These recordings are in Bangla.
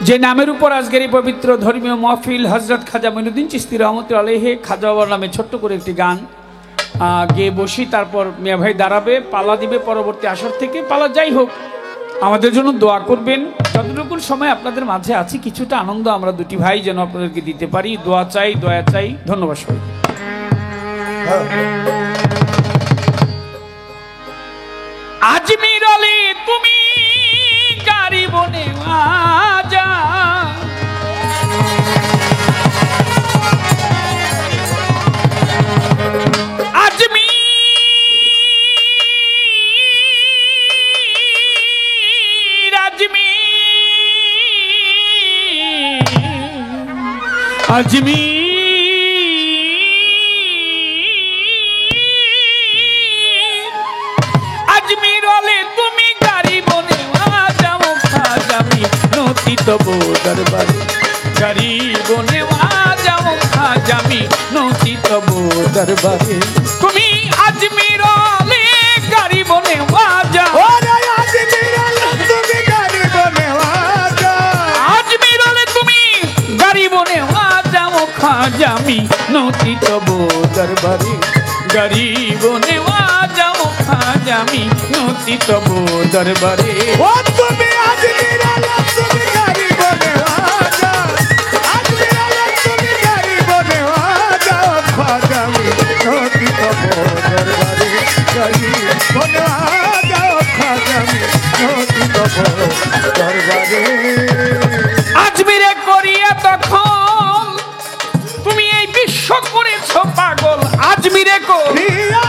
যে নামের উপর আজকের এই পবিত্র ধর্মীয় মাহফিল হযরত খাজা মঈনুদ্দিন চিশতি রাহমাতুল্লাহি আলাইহি খাজা বাবার নামে ছোট্ট করে একটি গান গেয়ে বসি, তারপর মিয়া ভাই দাঁড়াবে, পালা দিবে পরবর্তী আসর থেকে। পালা যাই হোক, আমাদের জন্য দোয়া করবেন। যতটুকু সময় আপনাদের মাঝে আছি কিছুটা আনন্দ আমরা দুটি ভাই যেন আপনাদেরকে দিতে পারি। দোয়া চাই, দয়া চাই। ধন্যবাদ সবাই। আজমির আলী তুমি গাড়ি বনে আজা, আজমির আলী তুমি গাড়ি বনে যাও খাজামি নতি তবু দরবারে, গাড়ি বনে যাও খাজামি নতি তবু দরবারে। তুমি আজমির আলী গাড়ি বনে যাও, আজমির আলী তুমি গাড়ি বনে যাও খাজামি নতি তবু দরবারে, গরিব নেওয়াজাও খাজামি নতি তবু দরবারে। ও তুমি আজমির আলী তুমি গরিব নেওয়াজাও, আজমির আলী তুমি গরিব নেওয়াজাও খাজামি নতি তবু দরবারে, গরিব নেওয়াজাও খাজামি নতি তবু দরবারে। আজমিরে করিয়া তখন তুমি এই বিশ্ব করেছ পাগল, আজমিরে করিয়া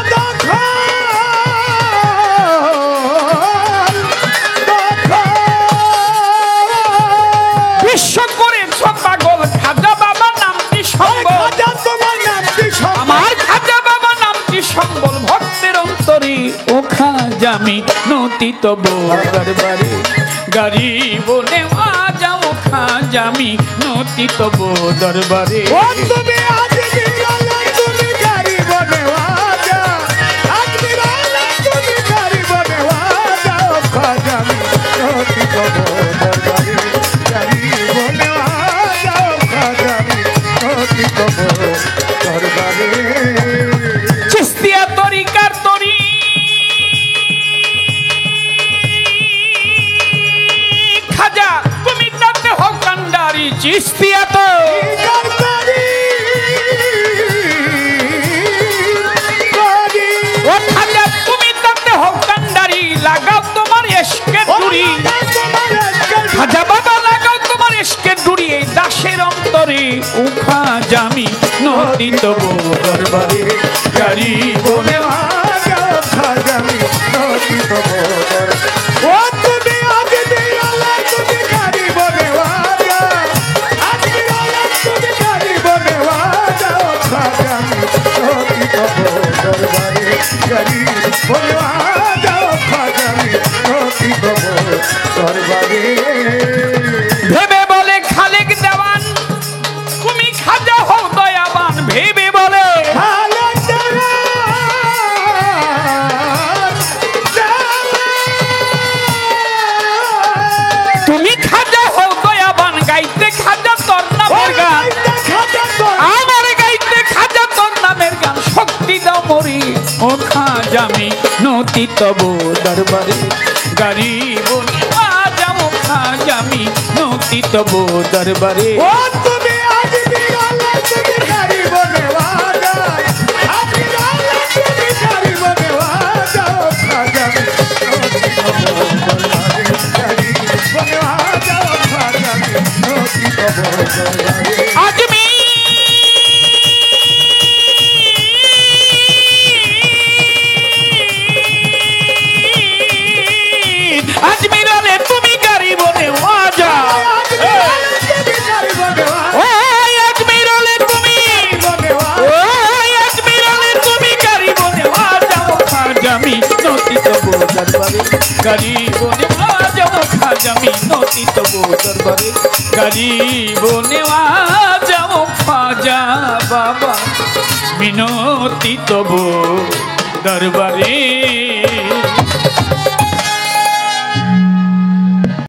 বিশ্ব করেছ পাগল। খাজা বাবা নামটি সম্বল, আমার খাজা বাবা নামটি সম্বল ভক্তের অন্তরে। ও খাজামি নতি তবু দরবারে, গরিব নেওয়াজাও খাজামি নতি তবু দরবারে। ও তুমি আজমির আলী তুমি গরিব নেওয়াজাও, আজমির আলী তুমি গরিব নেওয়াজাও খাজামি নতি তবু দরবারে, গরিব নেওয়াজাও খাজামি নতি তবু দরবারে। চিশতিয়া তরিকার তরি খাজা তুমি তাতে হও কান্ডারি, চিশতিয়া তো ও খাজা তুমি তাতে হও কান্ডারি, লাগাও তোমার ইশকের ডুরি। খাজা বাবা লাগাও তোমার ইশকের ডুরি এই দাসের অন্তরে। ও খাজামি নতি তবু দরবারে, গরিব নেওয়াজাও খাজামি নতি তবু দরবারে। ও তুমি আজমির আলী তুমি গরিব নেওয়াজাও, আজমির আলী তুমি গরিব নেওয়াজাও খাজামি নতি তবু দরবারে, গরিব নেওয়াজাও খাজামি নতি তবু দরবারে। ভেবে বলে খালেক দেওয়ান তুমি খাজা হও দয়াবান, ভেবে বলে তুমি খাজা হও দয়াবান, গাইতে খাজা তোর নামের গান, আমার গাইতে খাজা তোর নামের গান, শক্তি দাও মরি। ও খাজামি নতি তবু দরবারে, গরিব নেওয়াজাও খাজামি নতি তবু দরবারে। ও তুমি আজমির আলী তুমি গরিব নেওয়াজাও, আজমির আলী তুমি গরিব নেওয়াজাও খাজামি নতি তবু দরবারে, গরিব নেওয়াজাও খাজামি নতি তবু দরবারে। আজমি আজমির আলী তুমি গরিব নেওয়াজাও, ও আজমির আলী তুমি, ও আজমির আলী তুমি গরিব নেওয়াজাও খাজামি নতি তবু দরবারে, গরিব নেওয়াজাও খাজামি নতি তবু দরবারে, গরিব নেওয়াজাও খাজা বাবা মিনতি তবু দরবারে।